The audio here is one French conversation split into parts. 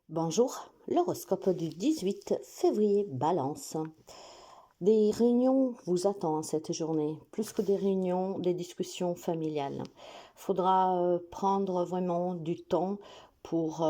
Bonjour, l'horoscope du 18 février Balance. Des réunions vous attendent cette journée, plus que des réunions, des discussions familiales. Faudra prendre vraiment du temps pour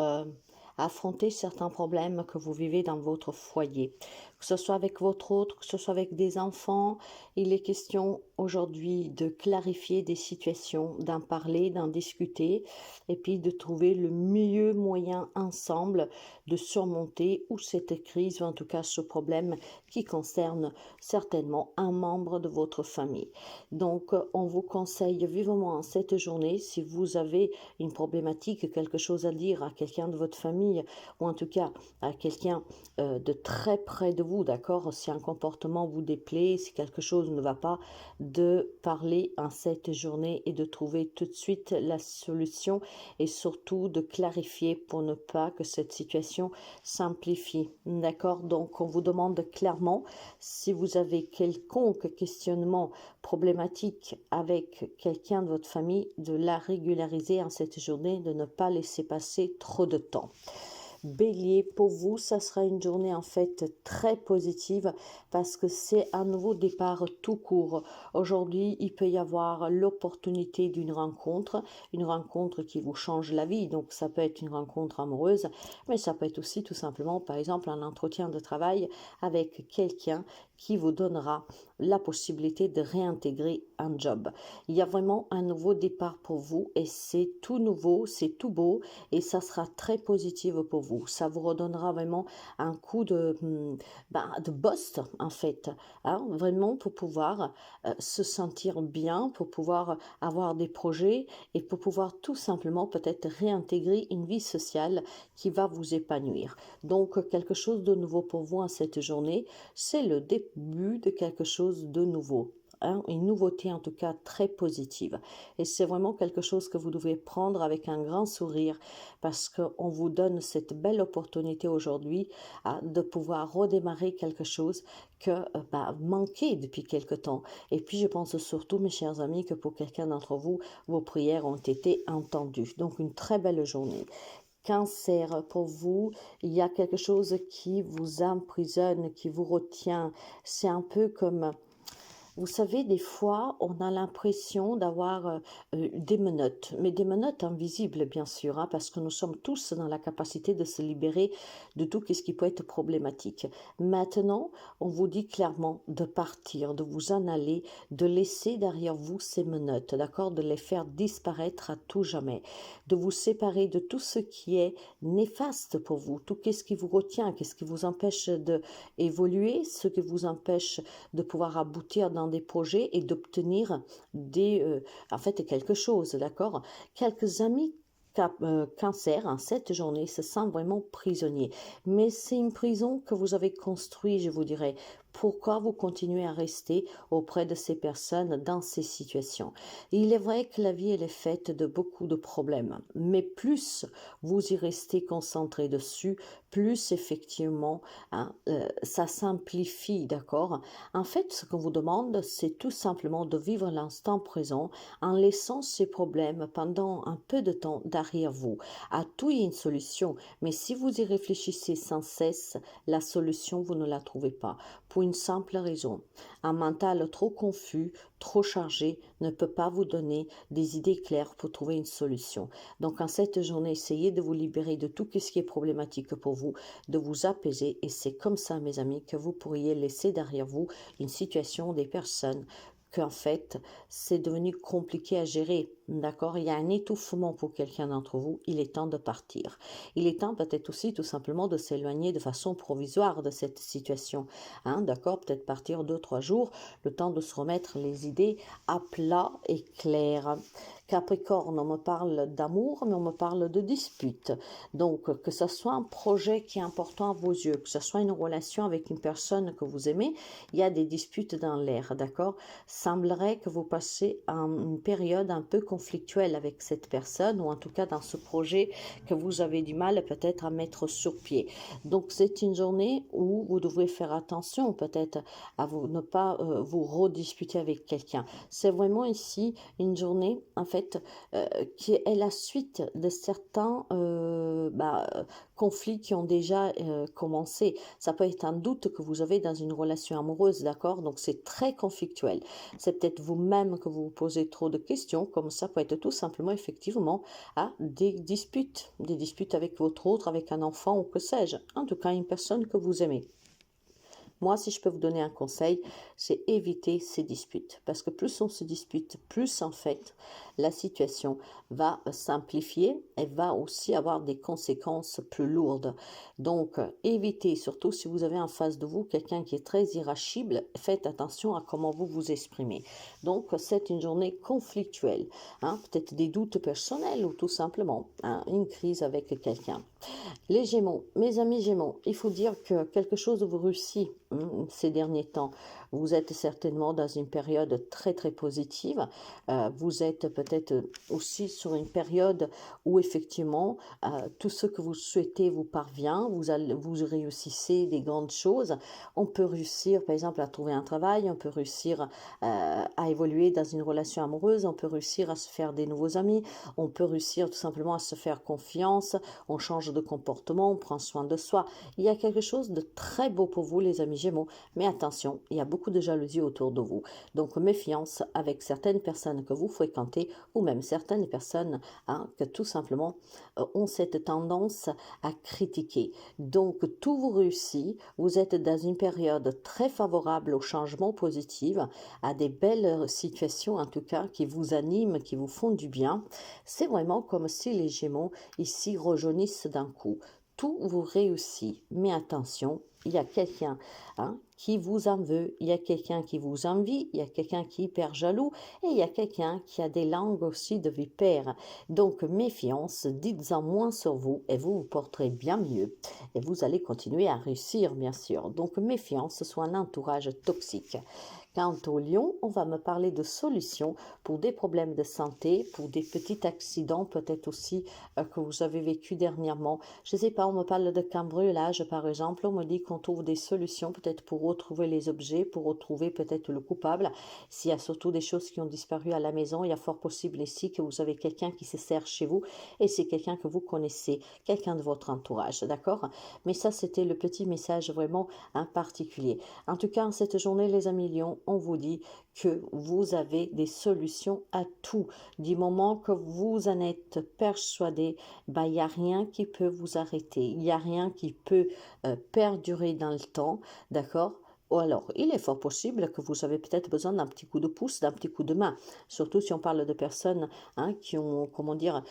affronter certains problèmes que vous vivez dans votre foyer. Que ce soit avec votre autre, que ce soit avec des enfants, il est question aujourd'hui de clarifier des situations, d'en parler, d'en discuter et puis de trouver le mieux moyen ensemble de surmonter ou cette crise ou en tout cas ce problème qui concerne certainement un membre de votre famille. Donc, on vous conseille vivement en cette journée, si vous avez une problématique, quelque chose à dire à quelqu'un de votre famille, ou en tout cas à quelqu'un de très près de vous, d'accord? Si un comportement vous déplaît, si quelque chose ne va pas, de parler en cette journée et de trouver tout de suite la solution et surtout de clarifier pour ne pas que cette situation s'amplifie, d'accord? Donc, on vous demande clairement si vous avez quelconque questionnement problématique avec quelqu'un de votre famille, de la régulariser en cette journée, de ne pas laisser passer trop de temps. Bélier, pour vous, ça sera une journée en fait très positive parce que c'est un nouveau départ tout court. Aujourd'hui, il peut y avoir l'opportunité d'une rencontre, une rencontre qui vous change la vie. Donc, ça peut être une rencontre amoureuse, mais ça peut être aussi tout simplement, par exemple, un entretien de travail avec quelqu'un qui vous donnera la possibilité de réintégrer un job. Il y a vraiment un nouveau départ pour vous et c'est tout nouveau, c'est tout beau et ça sera très positif pour vous. Ça vous redonnera vraiment un coup de boost en fait, hein, vraiment pour pouvoir se sentir bien, pour pouvoir avoir des projets et pour pouvoir tout simplement peut-être réintégrer une vie sociale qui va vous épanouir. Donc quelque chose de nouveau pour vous en cette journée, c'est le début de quelque chose de nouveau. Hein, une nouveauté en tout cas très positive. Et c'est vraiment quelque chose que vous devez prendre avec un grand sourire parce qu'on vous donne cette belle opportunité aujourd'hui de pouvoir redémarrer quelque chose que manquait depuis quelque temps. Et puis je pense surtout, mes chers amis, que pour quelqu'un d'entre vous, vos prières ont été entendues. Donc une très belle journée. Cancer, pour vous, il y a quelque chose qui vous emprisonne, qui vous retient. C'est un peu comme vous savez, des fois, on a l'impression d'avoir des menottes, mais des menottes invisibles, bien sûr, hein, parce que nous sommes tous dans la capacité de se libérer de tout ce qui peut être problématique. Maintenant, on vous dit clairement de partir, de vous en aller, de laisser derrière vous ces menottes, d'accord, de les faire disparaître à tout jamais, de vous séparer de tout ce qui est néfaste pour vous, tout ce qui vous retient, qu'est-ce qui vous empêche de évoluer, ce qui vous empêche de pouvoir aboutir dans des projets et d'obtenir en fait quelque chose, d'accord? Quelques amis cancer en cette journée se sentent vraiment prisonniers. Mais c'est une prison que vous avez construite, je vous dirais. Pourquoi vous continuez à rester auprès de ces personnes dans ces situations? Il est vrai que la vie, elle est faite de beaucoup de problèmes, mais plus vous y restez concentré dessus, plus effectivement, hein, ça simplifie, d'accord? En fait, ce qu'on vous demande, c'est tout simplement de vivre l'instant présent en laissant ces problèmes pendant un peu de temps derrière vous. À tout, il y a une solution, mais si vous y réfléchissez sans cesse, la solution, vous ne la trouvez pas. Pour une simple raison. Un mental trop confus, trop chargé, ne peut pas vous donner des idées claires pour trouver une solution. Donc, en cette journée, essayez de vous libérer de tout ce qui est problématique pour vous, de vous apaiser, et c'est comme ça, mes amis, que vous pourriez laisser derrière vous une situation, des personnes qu'en fait, c'est devenu compliqué à gérer. D'accord? Il y a un étouffement pour quelqu'un d'entre vous. Il est temps de partir. Il est temps peut-être aussi tout simplement de s'éloigner de façon provisoire de cette situation. Hein? D'accord? Peut-être partir 2, 3 jours, le temps de se remettre les idées à plat et clair. Capricorne, on me parle d'amour, mais on me parle de dispute. Donc, que ce soit un projet qui est important à vos yeux, que ce soit une relation avec une personne que vous aimez, il y a des disputes dans l'air, d'accord? Semblerait que vous passez une période un peu conflictuelle avec cette personne, ou en tout cas dans ce projet que vous avez du mal peut-être à mettre sur pied. Donc, c'est une journée où vous devrez faire attention peut-être à ne pas vous redisputer avec quelqu'un. C'est vraiment ici une journée, en fait, fait, qui est la suite de certains conflits qui ont déjà commencé. Ça peut être un doute que vous avez dans une relation amoureuse, d'accord? Donc c'est très conflictuel. C'est peut-être vous-même que vous vous posez trop de questions, comme ça peut être tout simplement effectivement des disputes avec votre autre, avec un enfant ou que sais-je. En tout cas, une personne que vous aimez. Moi, si je peux vous donner un conseil, c'est éviter ces disputes. Parce que plus on se dispute, plus en fait, la situation va s'amplifier et va aussi avoir des conséquences plus lourdes. Donc, évitez, surtout si vous avez en face de vous quelqu'un qui est très irascible, faites attention à comment vous vous exprimez. Donc, c'est une journée conflictuelle. Hein, peut-être des doutes personnels ou tout simplement une crise avec quelqu'un. Les Gémeaux, mes amis Gémeaux, il faut dire que quelque chose vous réussit ces derniers temps. Vous êtes certainement dans une période très très positive. Vous êtes peut-être aussi sur une période où effectivement tout ce que vous souhaitez vous parvient. Vous réussissez des grandes choses. On peut réussir par exemple à trouver un travail. On peut réussir à évoluer dans une relation amoureuse. On peut réussir à se faire des nouveaux amis. On peut réussir tout simplement à se faire confiance. On change de comportement. On prend soin de soi. Il y a quelque chose de très beau pour vous les amis Gémeaux. Mais attention, il y a beaucoup de jalousie autour de vous. Donc méfiance avec certaines personnes que vous fréquentez ou même certaines personnes que tout simplement ont cette tendance à critiquer. Donc tout vous réussit, vous êtes dans une période très favorable au changement positif, à des belles situations en tout cas qui vous animent, qui vous font du bien. C'est vraiment comme si les Gémeaux ici rejaunissent d'un coup. Tout vous réussit, mais attention, il y a quelqu'un qui vous en veut, il y a quelqu'un qui vous envie, il y a quelqu'un qui est hyper jaloux et il y a quelqu'un qui a des langues aussi de vipère. Donc méfiance, dites-en moins sur vous et vous vous porterez bien mieux et vous allez continuer à réussir bien sûr. Donc méfiance sur un entourage toxique. Quant au lion, on va me parler de solutions pour des problèmes de santé, pour des petits accidents peut-être aussi que vous avez vécu dernièrement. Je ne sais pas, on me parle de cambriolage par exemple, on me dit qu'on trouve des solutions peut-être pour retrouver les objets, pour retrouver peut-être le coupable. S'il y a surtout des choses qui ont disparu à la maison, il y a fort possible ici que vous avez quelqu'un qui se sert chez vous et c'est quelqu'un que vous connaissez, quelqu'un de votre entourage, d'accord? Mais ça, c'était le petit message vraiment particulier. En tout cas, en cette journée, les amis lions, on vous dit que vous avez des solutions à tout. Du moment que vous en êtes persuadé, il n'y a rien qui peut vous arrêter. Il n'y a rien qui peut perdurer dans le temps, d'accord? Ou alors, il est fort possible que vous avez peut-être besoin d'un petit coup de pouce, d'un petit coup de main. Surtout si on parle de personnes qui ont, comment dire,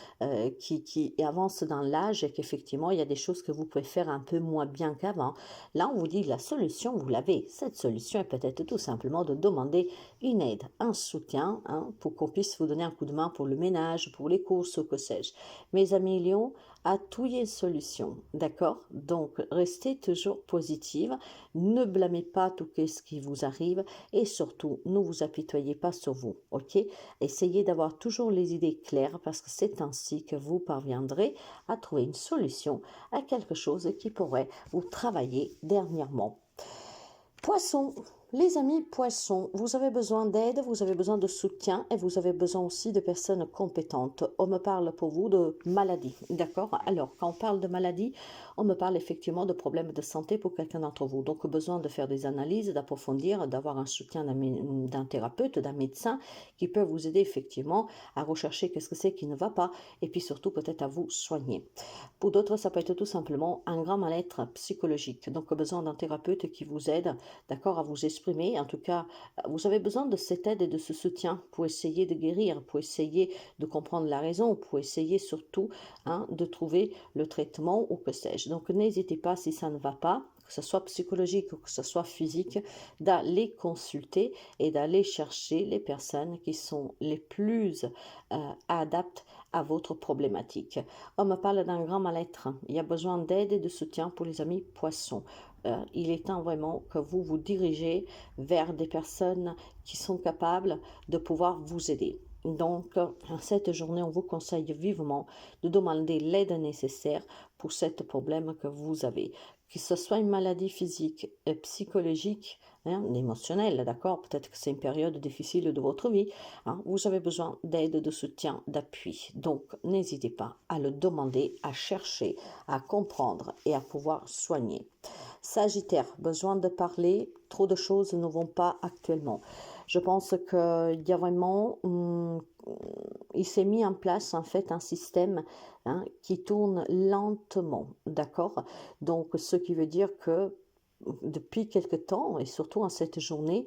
qui avancent dans l'âge et qu'effectivement, il y a des choses que vous pouvez faire un peu moins bien qu'avant. Là, on vous dit la solution, vous l'avez. Cette solution est peut-être tout simplement de demander une aide, un soutien, pour qu'on puisse vous donner un coup de main pour le ménage, pour les courses, ou que sais-je. Mes amis Lions, à tout y est solution, d'accord? Donc, restez toujours positive, ne blâmez pas tout ce qui vous arrive et surtout, ne vous apitoyez pas sur vous, ok? Essayez d'avoir toujours les idées claires parce que c'est ainsi que vous parviendrez à trouver une solution à quelque chose qui pourrait vous travailler dernièrement. Poisson, les amis poissons, vous avez besoin d'aide, vous avez besoin de soutien et vous avez besoin aussi de personnes compétentes. On me parle pour vous de maladie, d'accord? Alors, quand on parle de maladie, on me parle effectivement de problèmes de santé pour quelqu'un d'entre vous. Donc, besoin de faire des analyses, d'approfondir, d'avoir un soutien d'un thérapeute, d'un médecin qui peut vous aider effectivement à rechercher qu'est-ce que c'est qui ne va pas et puis surtout peut-être à vous soigner. Pour d'autres, ça peut être tout simplement un grand mal-être psychologique. Donc, besoin d'un thérapeute qui vous aide, d'accord, à vous exprimer. En tout cas, vous avez besoin de cette aide et de ce soutien pour essayer de guérir, pour essayer de comprendre la raison, pour essayer surtout de trouver le traitement ou que sais-je. Donc, n'hésitez pas si ça ne va pas, que ce soit psychologique ou que ce soit physique, d'aller consulter et d'aller chercher les personnes qui sont les plus adaptées à votre problématique. On me parle d'un grand mal-être. Il y a besoin d'aide et de soutien pour les amis poissons. Il est temps vraiment que vous vous dirigez vers des personnes qui sont capables de pouvoir vous aider. Donc, cette journée, on vous conseille vivement de demander l'aide nécessaire pour ce problème que vous avez. Que ce soit une maladie physique, psychologique, hein, émotionnelle, d'accord? Peut-être que c'est une période difficile de votre vie. Hein, vous avez besoin d'aide, de soutien, d'appui. Donc, n'hésitez pas à le demander, à chercher, à comprendre et à pouvoir soigner. Sagittaire, besoin de parler, trop de choses ne vont pas actuellement. Je pense qu'il y a vraiment, il s'est mis en place en fait un système qui tourne lentement, d'accord? Donc, ce qui veut dire que depuis quelque temps, et surtout en cette journée,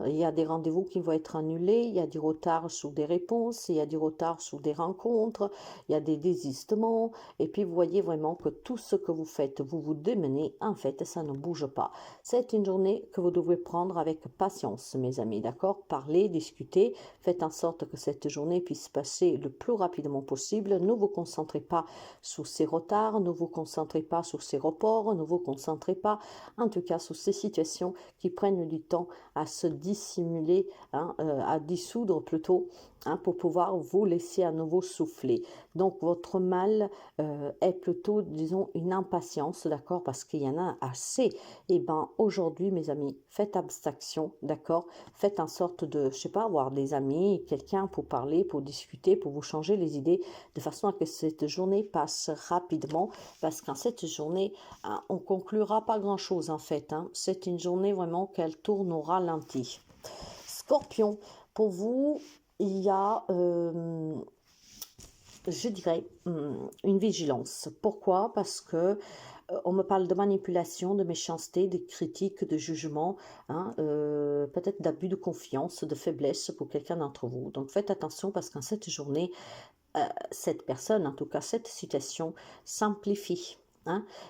il y a des rendez-vous qui vont être annulés, il y a du retard sur des réponses, il y a du retard sur des rencontres, il y a des désistements, et puis vous voyez vraiment que tout ce que vous faites, vous vous démenez, en fait, ça ne bouge pas. C'est une journée que vous devez prendre avec patience, mes amis, d'accord? Parlez, discutez, faites en sorte que cette journée puisse passer le plus rapidement possible. Ne vous concentrez pas sur ces retards, ne vous concentrez pas sur ces reports, ne vous concentrez pas en tout cas sur ces situations qui prennent du temps à se dissimuler, à dissoudre plutôt, pour pouvoir vous laisser à nouveau souffler. Donc votre mal est plutôt, disons, une impatience, d'accord, parce qu'il y en a assez. Et bien aujourd'hui, mes amis, faites abstraction, d'accord, faites en sorte de, je sais pas, avoir des amis, quelqu'un pour parler, pour discuter, pour vous changer les idées, de façon à que cette journée passe rapidement, parce qu'en cette journée, on conclura pas grand-chose en fait. C'est une journée vraiment qu'elle tourne au ralenti. Scorpion, pour vous, il y a, je dirais, une vigilance. Pourquoi? Parce que on me parle de manipulation, de méchanceté, de critique, de jugement, peut-être d'abus de confiance, de faiblesse pour quelqu'un d'entre vous. Donc faites attention parce qu'en cette journée, cette personne, en tout cas cette situation, s'amplifie.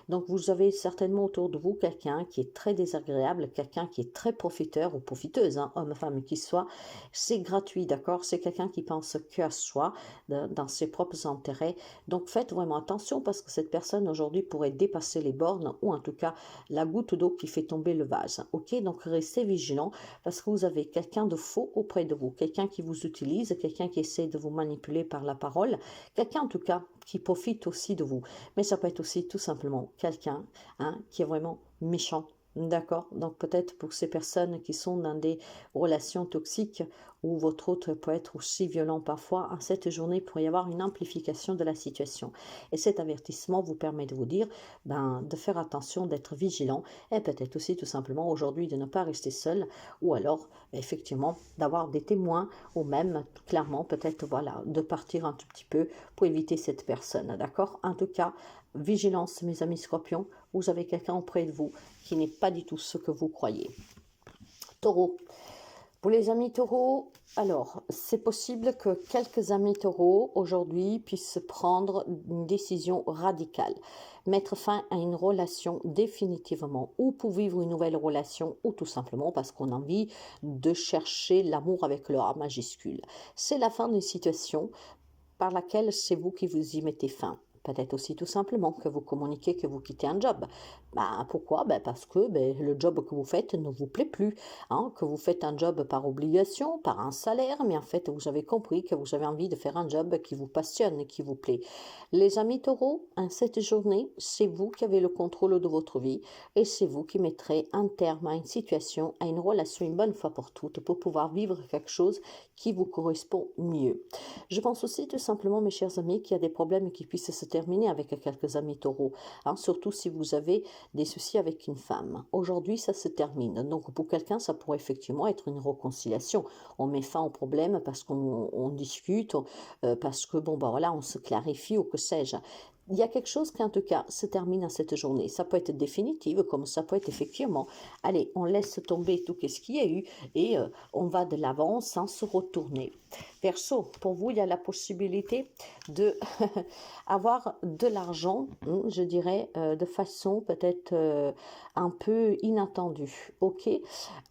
Donc vous avez certainement autour de vous quelqu'un qui est très désagréable, quelqu'un qui est très profiteur ou profiteuse, homme, femme, qui soit. C'est gratuit, d'accord? C'est quelqu'un qui pense qu'à soi, dans ses propres intérêts. Donc faites vraiment attention parce que cette personne aujourd'hui pourrait dépasser les bornes ou en tout cas la goutte d'eau qui fait tomber le vase. Ok? Donc restez vigilant parce que vous avez quelqu'un de faux auprès de vous, quelqu'un qui vous utilise, quelqu'un qui essaie de vous manipuler par la parole, quelqu'un en tout cas qui profite aussi de vous. Mais ça peut être aussi tout simplement quelqu'un qui est vraiment méchant. D'accord? Donc peut-être pour ces personnes qui sont dans des relations toxiques où votre autre peut être aussi violent parfois, en cette journée, il pourrait y avoir une amplification de la situation. Et cet avertissement vous permet de vous dire de faire attention, d'être vigilant et peut-être aussi tout simplement aujourd'hui de ne pas rester seul ou alors effectivement d'avoir des témoins ou même clairement peut-être voilà de partir un tout petit peu pour éviter cette personne. D'accord? En tout cas, vigilance mes amis scorpions, vous avez quelqu'un auprès de vous qui n'est pas du tout ce que vous croyez. Taureau. Pour les amis taureaux, alors, c'est possible que quelques amis taureaux aujourd'hui puissent prendre une décision radicale, mettre fin à une relation définitivement, ou pour vivre une nouvelle relation, ou tout simplement parce qu'on a envie de chercher l'amour avec le A majuscule. C'est la fin d'une situation par laquelle c'est vous qui vous y mettez fin. Peut-être aussi tout simplement que vous communiquez que vous quittez un job. Pourquoi? Parce que le job que vous faites ne vous plaît plus. Que vous faites un job par obligation, par un salaire, mais en fait vous avez compris que vous avez envie de faire un job qui vous passionne et qui vous plaît. Les amis taureaux, en cette journée, c'est vous qui avez le contrôle de votre vie et c'est vous qui mettrez un terme à une situation, à une relation une bonne fois pour toutes pour pouvoir vivre quelque chose qui vous correspond mieux. Je pense aussi tout simplement, mes chers amis, qu'il y a des problèmes qui puissent se terminer avec quelques amis taureaux, surtout si vous avez des soucis avec une femme. Aujourd'hui, ça se termine. Donc, pour quelqu'un, ça pourrait effectivement être une réconciliation. On met fin au problème parce qu'on discute, parce que, voilà, on se clarifie ou que sais-je. Il y a quelque chose qui, en tout cas, se termine à cette journée. Ça peut être définitif, comme ça peut être effectivement, allez, on laisse tomber tout ce qu'il y a eu et on va de l'avant sans se retourner. Verseau, pour vous, il y a la possibilité de avoir de l'argent, je dirais, de façon peut-être un peu inattendue. Ok,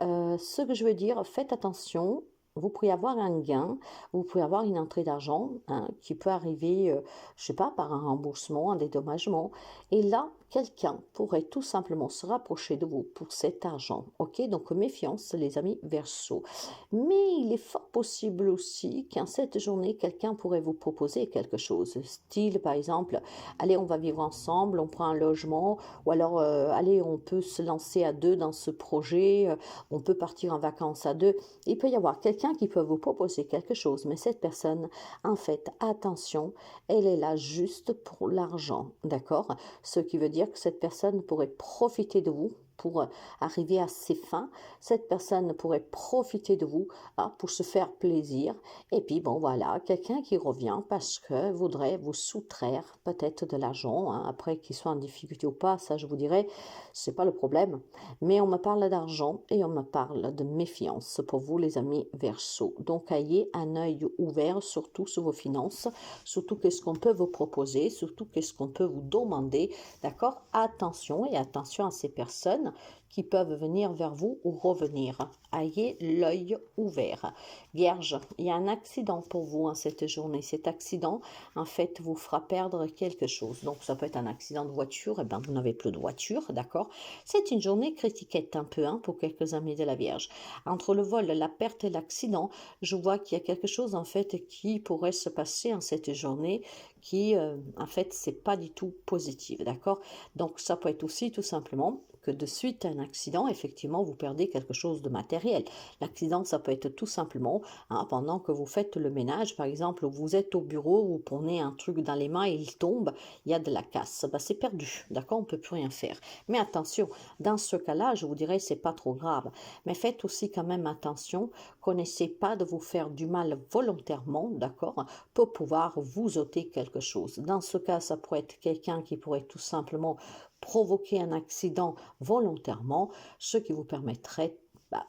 ce que je veux dire, faites attention. vous pourriez avoir un gain, vous pouvez avoir une entrée d'argent hein, qui peut arriver, je sais pas, par un remboursement, un dédommagement. Et là, quelqu'un pourrait tout simplement se rapprocher de vous pour cet argent. Ok, donc méfiance, les amis Verseau. Mais il est fort possible aussi qu'en cette journée, quelqu'un pourrait vous proposer quelque chose. Style, par exemple, allez, on va vivre ensemble, on prend un logement, ou alors, allez, on peut se lancer à deux dans ce projet, on peut partir en vacances à deux. Il peut y avoir quelqu'un qui peut vous proposer quelque chose, mais cette personne, en fait, attention, elle est là juste pour l'argent, d'accord? Ce qui veut dire que cette personne pourrait profiter de vous pour arriver à ses fins. Cette personne pourrait profiter de vous hein, pour se faire plaisir. Et puis, bon, voilà, quelqu'un qui revient parce que voudrait vous soustraire peut-être de l'argent. Hein, après, qu'il soit en difficulté ou pas, ça, je vous dirais, c'est pas le problème. Mais on me parle d'argent et on me parle de méfiance pour vous, les amis Verseau. Donc, ayez un œil ouvert, surtout sur vos finances, surtout qu'est-ce qu'on peut vous proposer, surtout qu'est-ce qu'on peut vous demander. D'accord? Attention et attention à ces personnes qui peuvent venir vers vous ou revenir. Ayez l'œil ouvert. Vierge, il y a un accident pour vous en cette journée. Cet accident, en fait, vous fera perdre quelque chose. Donc, ça peut être un accident de voiture. Eh bien, vous n'avez plus de voiture, d'accord? C'est une journée critiquette un peu hein, pour quelques amis de la Vierge. Entre le vol, la perte et l'accident, je vois qu'il y a quelque chose, en fait, qui pourrait se passer en cette journée qui, en fait, c'est pas du tout positif, d'accord? Donc, ça peut être aussi tout simplement que de suite à un accident, effectivement, vous perdez quelque chose de matériel. L'accident, ça peut être tout simplement, hein, pendant que vous faites le ménage, par exemple, vous êtes au bureau, vous prenez un truc dans les mains et il tombe, il y a de la casse. Ben, c'est perdu, d'accord? On ne peut plus rien faire. Mais attention, dans ce cas-là, je vous dirais, c'est pas trop grave. Mais faites aussi quand même attention qu'on n'essaie pas de vous faire du mal volontairement, d'accord? Pour pouvoir vous ôter quelque chose. Dans ce cas, ça pourrait être quelqu'un qui pourrait tout simplement provoquer un accident volontairement, ce qui vous permettrait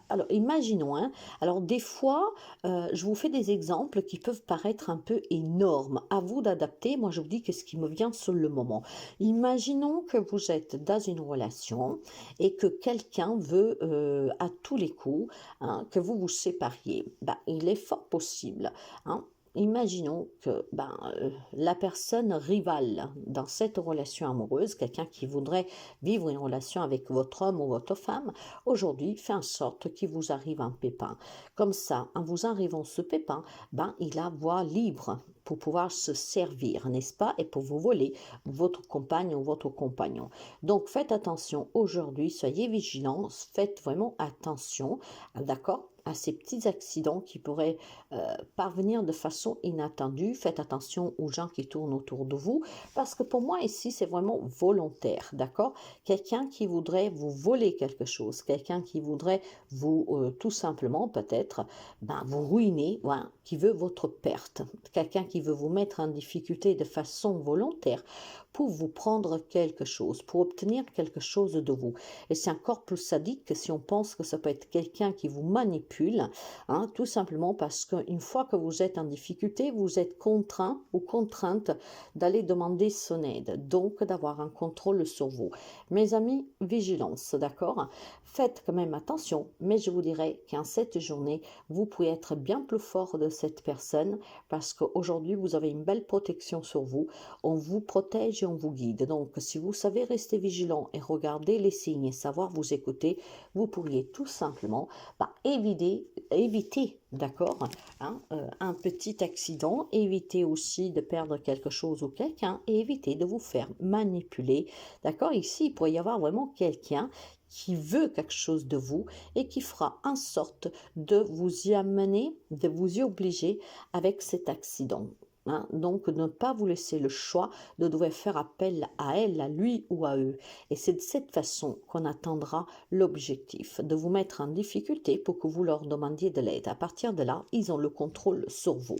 alors, imaginons, hein, alors des fois, je vous fais des exemples qui peuvent paraître un peu énormes. À vous d'adapter. Moi, je vous dis qu'est-ce qui me vient sur le moment. Imaginons que vous êtes dans une relation et que quelqu'un veut à tous les coups hein, que vous vous sépariez. Il est fort possible. Hein, imaginons que la personne rivale dans cette relation amoureuse, quelqu'un qui voudrait vivre une relation avec votre homme ou votre femme, aujourd'hui fait en sorte qu'il vous arrive un pépin. Comme ça, en vous arrivant ce pépin, il a voie libre pour pouvoir se servir, n'est-ce pas, et pour vous voler votre compagne ou votre compagnon. Donc faites attention aujourd'hui, soyez vigilants, faites vraiment attention, d'accord, à ces petits accidents qui pourraient parvenir de façon inattendue. Faites attention aux gens qui tournent autour de vous, parce que pour moi ici c'est vraiment volontaire, d'accord? Quelqu'un qui voudrait vous voler quelque chose, quelqu'un qui voudrait vous tout simplement peut-être vous ruiner, voilà, qui veut votre perte, quelqu'un qui veut vous mettre en difficulté de façon volontaire pour vous prendre quelque chose, pour obtenir quelque chose de vous. Et c'est encore plus sadique que si on pense que ça peut être quelqu'un qui vous manipule, hein, tout simplement parce qu'une fois que vous êtes en difficulté, vous êtes contraint ou contrainte d'aller demander son aide, donc d'avoir un contrôle sur vous. Mes amis, vigilance, d'accord? Faites quand même attention, mais je vous dirais qu'en cette journée, vous pouvez être bien plus fort de cette personne parce qu'aujourd'hui, vous avez une belle protection sur vous. On vous protège et on vous guide. Donc, si vous savez rester vigilant et regarder les signes et savoir vous écouter, vous pourriez tout simplement éviter, d'accord, hein, un petit accident, éviter aussi de perdre quelque chose ou quelqu'un et éviter de vous faire manipuler, d'accord. Ici, il pourrait y avoir vraiment quelqu'un qui veut quelque chose de vous et qui fera en sorte de vous y amener, de vous y obliger avec cet accident. Hein, donc, ne pas vous laisser le choix de devoir faire appel à elle, à lui ou à eux. Et c'est de cette façon qu'on atteindra l'objectif, de vous mettre en difficulté pour que vous leur demandiez de l'aide. À partir de là, ils ont le contrôle sur vous.